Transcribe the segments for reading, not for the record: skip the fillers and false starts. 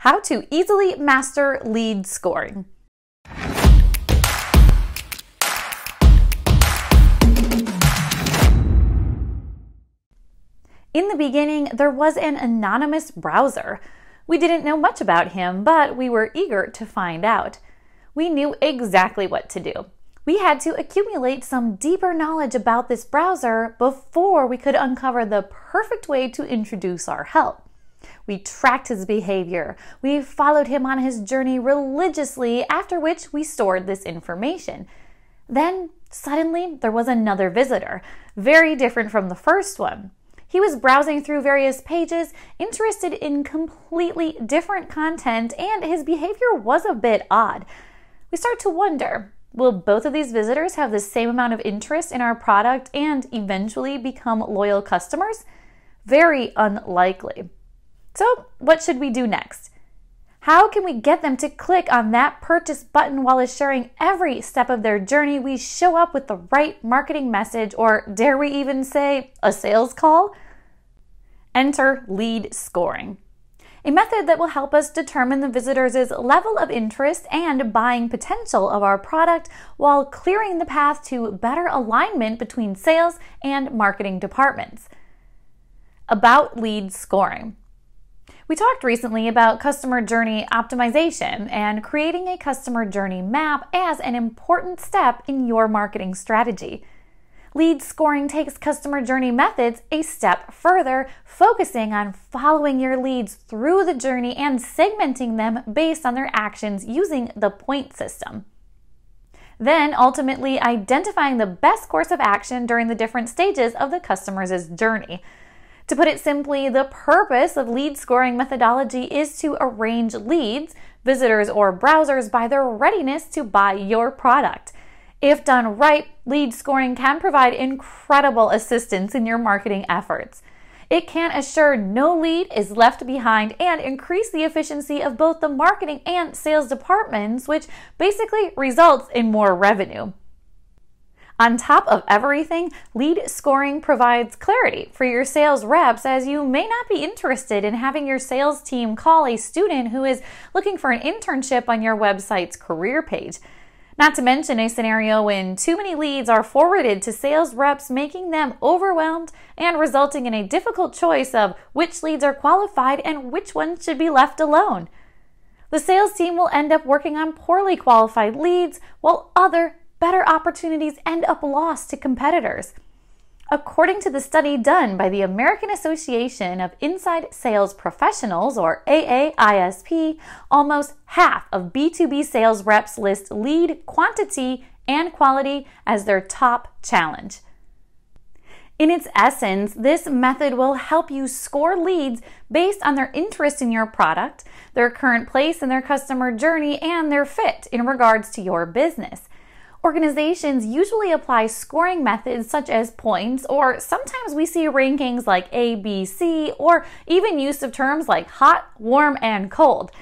How to easily master lead scoring. In the beginning, there was an anonymous browser. We didn't know much about him, but we were eager to find out. We knew exactly what to do. We had to accumulate some deeper knowledge about this browser before we could uncover the perfect way to introduce our help. We tracked his behavior. We followed him on his journey religiously, after which we stored this information. Then, suddenly, there was another visitor, very different from the first one. He was browsing through various pages, interested in completely different content, and his behavior was a bit odd. We start to wonder, will both of these visitors have the same amount of interest in our product and eventually become loyal customers? Very unlikely. So, what should we do next? How can we get them to click on that purchase button while sharing every step of their journey we show up with the right marketing message, or dare we even say a sales call? Enter lead scoring, a method that will help us determine the visitors' level of interest and buying potential of our product while clearing the path to better alignment between sales and marketing departments. About lead scoring. We talked recently about customer journey optimization and creating a customer journey map as an important step in your marketing strategy. Lead scoring takes customer journey methods a step further, focusing on following your leads through the journey and segmenting them based on their actions using the point system. Then, ultimately, identifying the best course of action during the different stages of the customer's journey. To put it simply, the purpose of lead scoring methodology is to arrange leads, visitors, or browsers by their readiness to buy your product. If done right, lead scoring can provide incredible assistance in your marketing efforts. It can assure no lead is left behind and increase the efficiency of both the marketing and sales departments, which basically results in more revenue. On top of everything, lead scoring provides clarity for your sales reps, as you may not be interested in having your sales team call a student who is looking for an internship on your website's career page. Not to mention a scenario when too many leads are forwarded to sales reps, making them overwhelmed and resulting in a difficult choice of which leads are qualified and which ones should be left alone. The sales team will end up working on poorly qualified leads, while other better opportunities end up lost to competitors. According to the study done by the American Association of Inside Sales Professionals, or AAISP, almost half of B2B sales reps list lead quantity and quality as their top challenge. In its essence, this method will help you score leads based on their interest in your product, their current place in their customer journey, and their fit in regards to your business. Organizations usually apply scoring methods such as points, or sometimes we see rankings like A, B, C, or even use of terms like hot, warm, and cold.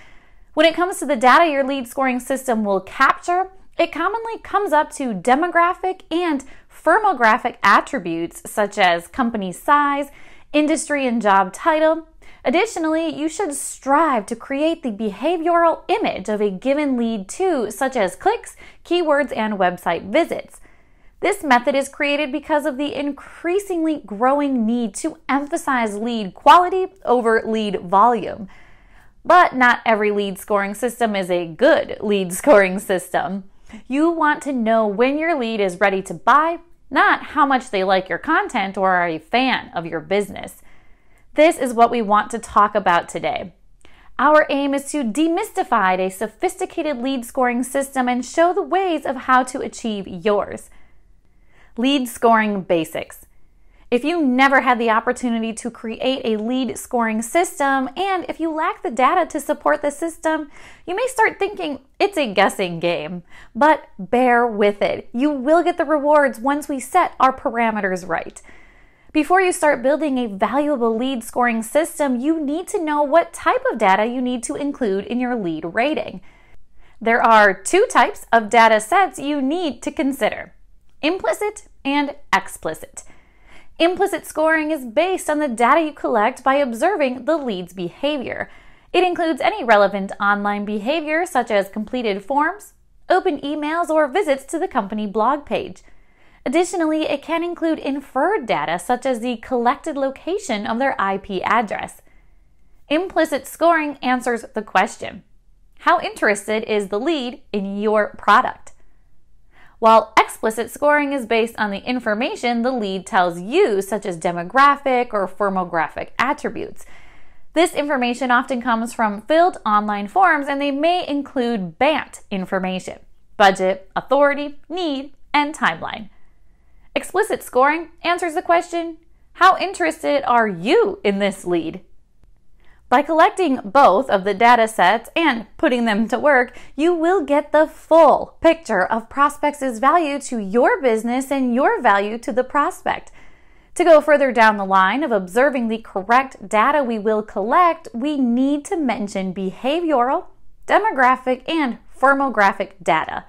When it comes to the data your lead scoring system will capture, it commonly comes up to demographic and firmographic attributes such as company size, industry and job title. Additionally, you should strive to create the behavioral image of a given lead too, such as clicks, keywords, and website visits. This method is created because of the increasingly growing need to emphasize lead quality over lead volume. But not every lead scoring system is a good lead scoring system. You want to know when your lead is ready to buy, not how much they like your content or are a fan of your business. This is what we want to talk about today. Our aim is to demystify a sophisticated lead scoring system and show the ways of how to achieve yours. Lead scoring basics. If you never had the opportunity to create a lead scoring system, and if you lack the data to support the system, you may start thinking it's a guessing game. But bear with it. You will get the rewards once we set our parameters right. Before you start building a valuable lead scoring system, you need to know what type of data you need to include in your lead rating. There are two types of data sets you need to consider: implicit and explicit. Implicit scoring is based on the data you collect by observing the lead's behavior. It includes any relevant online behavior such as completed forms, open emails, or visits to the company blog page. Additionally, it can include inferred data such as the collected location of their IP address. Implicit scoring answers the question: how interested is the lead in your product? While explicit scoring is based on the information the lead tells you, such as demographic or firmographic attributes. This information often comes from filled online forms, and they may include BANT information: budget, authority, need, and timeline. Explicit scoring answers the question: how interested are you in this lead? By collecting both of the data sets and putting them to work, you will get the full picture of prospects' value to your business and your value to the prospect. To go further down the line of observing the correct data we will collect, we need to mention behavioral, demographic, and firmographic data.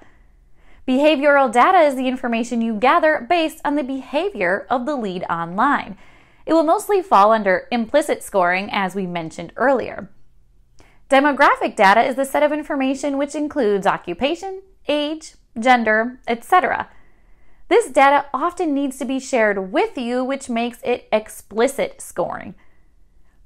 Behavioral data is the information you gather based on the behavior of the lead online. It will mostly fall under implicit scoring, as we mentioned earlier. Demographic data is the set of information which includes occupation, age, gender, etc. This data often needs to be shared with you, which makes it explicit scoring.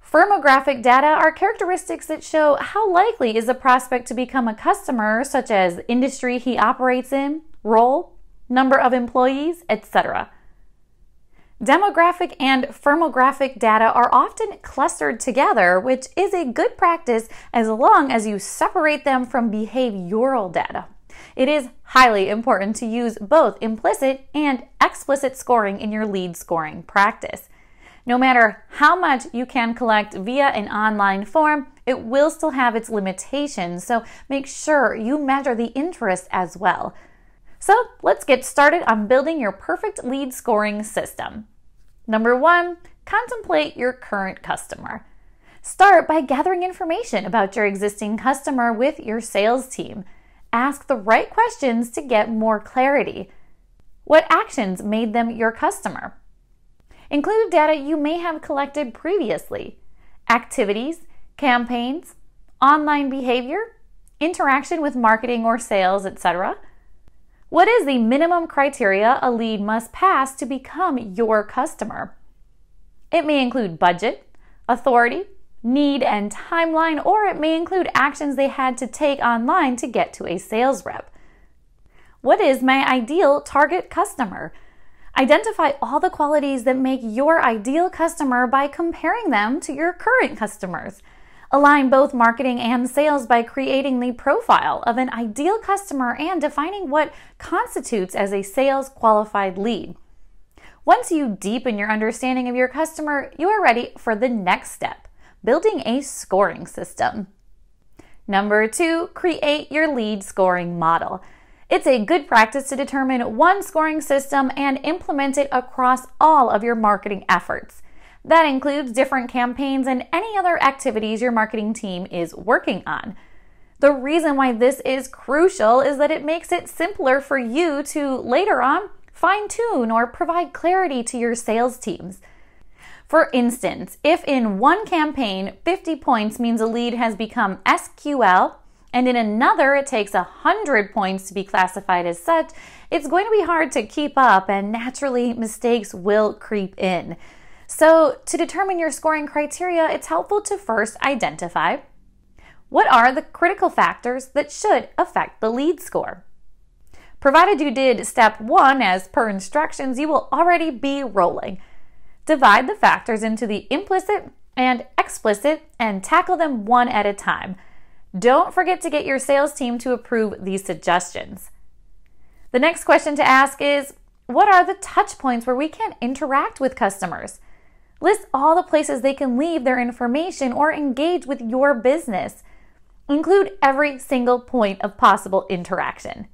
Firmographic data are characteristics that show how likely is a prospect to become a customer, such as industry he operates in, role, number of employees, etc. Demographic and firmographic data are often clustered together, which is a good practice as long as you separate them from behavioral data. It is highly important to use both implicit and explicit scoring in your lead scoring practice. No matter how much you can collect via an online form, it will still have its limitations, so make sure you measure the interest as well. So let's get started on building your perfect lead scoring system. Number 1, contemplate your current customer. Start by gathering information about your existing customer with your sales team. Ask the right questions to get more clarity. What actions made them your customer? Include data you may have collected previously: activities, campaigns, online behavior, interaction with marketing or sales, etc. What is the minimum criteria a lead must pass to become your customer? It may include budget, authority, need, and timeline, or it may include actions they had to take online to get to a sales rep. What is my ideal target customer? Identify all the qualities that make your ideal customer by comparing them to your current customers. Align both marketing and sales by creating the profile of an ideal customer and defining what constitutes as a sales qualified lead. Once you deepen your understanding of your customer, you are ready for the next step: building a scoring system. Number 2, create your lead scoring model. It's a good practice to determine one scoring system and implement it across all of your marketing efforts. That includes different campaigns and any other activities your marketing team is working on. The reason why this is crucial is that it makes it simpler for you to later on fine-tune or provide clarity to your sales teams. For instance, if in one campaign 50 points means a lead has become SQL, and in another it takes 100 points to be classified as such, it's going to be hard to keep up, and naturally mistakes will creep in. So to determine your scoring criteria, it's helpful to first identify what are the critical factors that should affect the lead score. Provided you did step 1 as per instructions, you will already be rolling. Divide the factors into the implicit and explicit and tackle them one at a time. Don't forget to get your sales team to approve these suggestions. The next question to ask is, what are the touch points where we can interact with customers? List all the places they can leave their information or engage with your business. Include every single point of possible interaction: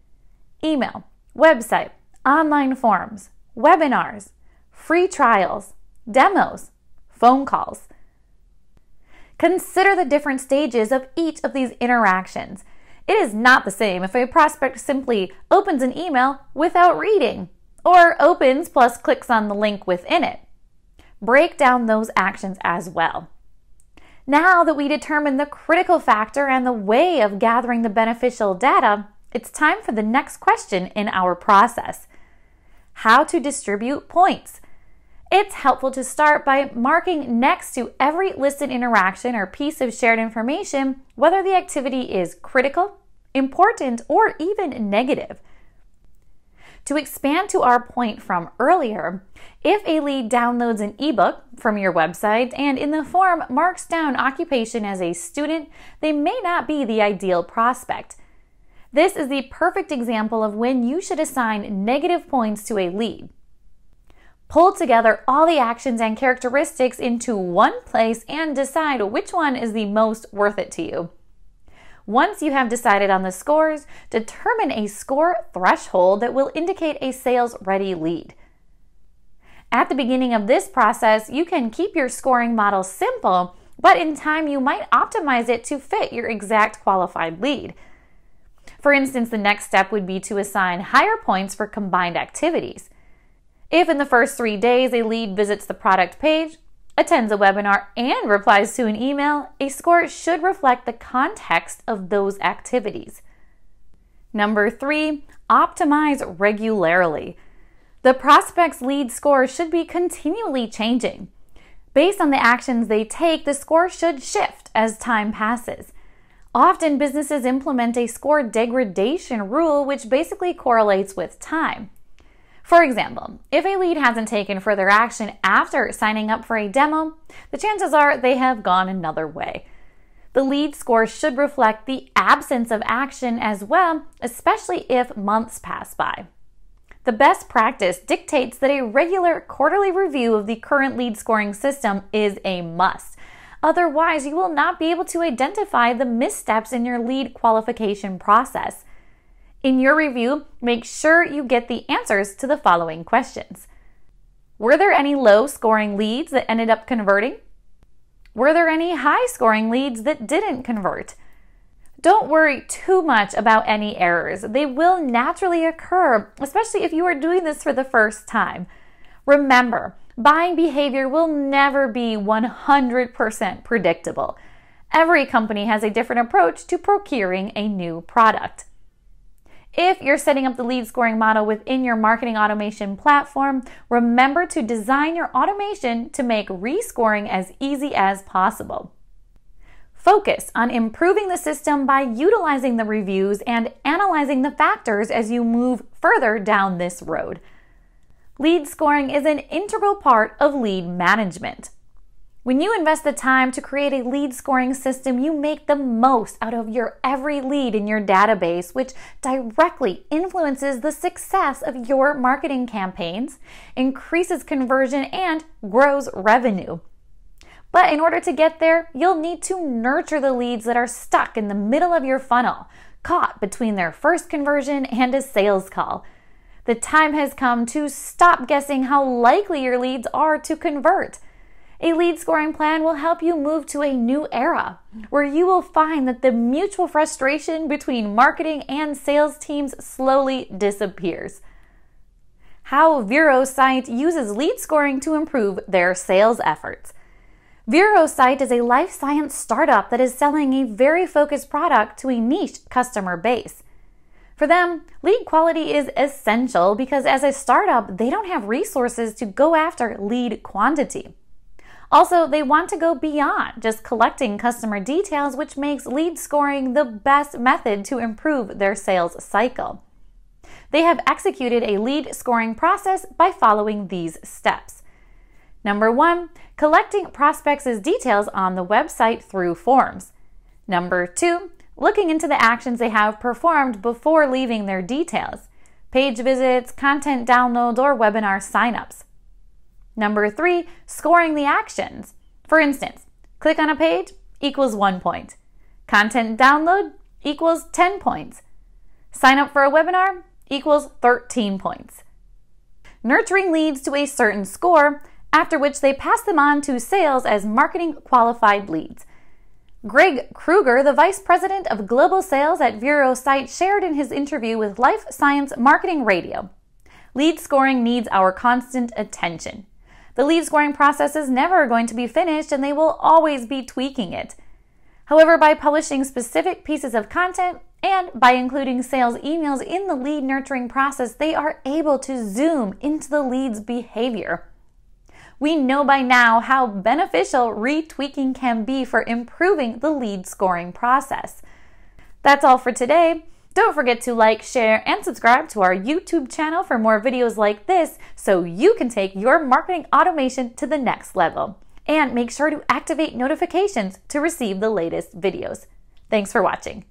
email, website, online forums, webinars, free trials, demos, phone calls. Consider the different stages of each of these interactions. It is not the same if a prospect simply opens an email without reading, or opens plus clicks on the link within it. Break down those actions as well. Now that we determined the critical factor and the way of gathering the beneficial data, it's time for the next question in our process: how to distribute points. It's helpful to start by marking next to every listed interaction or piece of shared information whether the activity is critical, important, or even negative. To expand to our point from earlier, if a lead downloads an ebook from your website and in the form marks down occupation as a student, they may not be the ideal prospect. This is the perfect example of when you should assign negative points to a lead. Pull together all the actions and characteristics into one place and decide which one is the most worth it to you. Once you have decided on the scores, determine a score threshold that will indicate a sales-ready lead. At the beginning of this process, you can keep your scoring model simple, but in time you might optimize it to fit your exact qualified lead. For instance, the next step would be to assign higher points for combined activities. If in the first 3 days a lead visits the product page, attends a webinar, and replies to an email, a score should reflect the context of those activities. Number 3, optimize regularly. The prospect's lead score should be continually changing. Based on the actions they take, the score should shift as time passes. Often, businesses implement a score degradation rule, which basically correlates with time. For example, if a lead hasn't taken further action after signing up for a demo, the chances are they have gone another way. The lead score should reflect the absence of action as well, especially if months pass by. The best practice dictates that a regular quarterly review of the current lead scoring system is a must. Otherwise, you will not be able to identify the missteps in your lead qualification process. In your review, make sure you get the answers to the following questions. Were there any low-scoring leads that ended up converting? Were there any high-scoring leads that didn't convert? Don't worry too much about any errors. They will naturally occur, especially if you are doing this for the first time. Remember, buying behavior will never be 100% predictable. Every company has a different approach to procuring a new product. If you're setting up the lead scoring model within your marketing automation platform, remember to design your automation to make rescoring as easy as possible. Focus on improving the system by utilizing the reviews and analyzing the factors as you move further down this road. Lead scoring is an integral part of lead management. When you invest the time to create a lead scoring system, you make the most out of your every lead in your database, which directly influences the success of your marketing campaigns, increases conversion, and grows revenue. But in order to get there, you'll need to nurture the leads that are stuck in the middle of your funnel, caught between their first conversion and a sales call. The time has come to stop guessing how likely your leads are to convert. A lead scoring plan will help you move to a new era where you will find that the mutual frustration between marketing and sales teams slowly disappears. How Virocyt uses lead scoring to improve their sales efforts. Virocyt is a life science startup that is selling a very focused product to a niche customer base. For them, lead quality is essential because as a startup, they don't have resources to go after lead quantity. Also, they want to go beyond just collecting customer details, which makes lead scoring the best method to improve their sales cycle. They have executed a lead scoring process by following these steps. Number 1, collecting prospects' details on the website through forms. Number 2, looking into the actions they have performed before leaving their details, page visits, content downloads, or webinar signups. Number 3, scoring the actions. For instance, click on a page equals 1 point. Content download equals 10 points. Sign up for a webinar equals 13 points. Nurturing leads to a certain score, after which they pass them on to sales as marketing qualified leads. Greg Krueger, the Vice President of Global Sales at Virocyt, shared in his interview with Life Science Marketing Radio, "Lead scoring needs our constant attention. The lead scoring process is never going to be finished, and they will always be tweaking it. However, by publishing specific pieces of content and by including sales emails in the lead nurturing process, they are able to zoom into the lead's behavior. We know by now how beneficial retweaking can be for improving the lead scoring process. That's all for today. Don't forget to like, share, and subscribe to our YouTube channel for more videos like this so you can take your marketing automation to the next level. And make sure to activate notifications to receive the latest videos. Thanks for watching.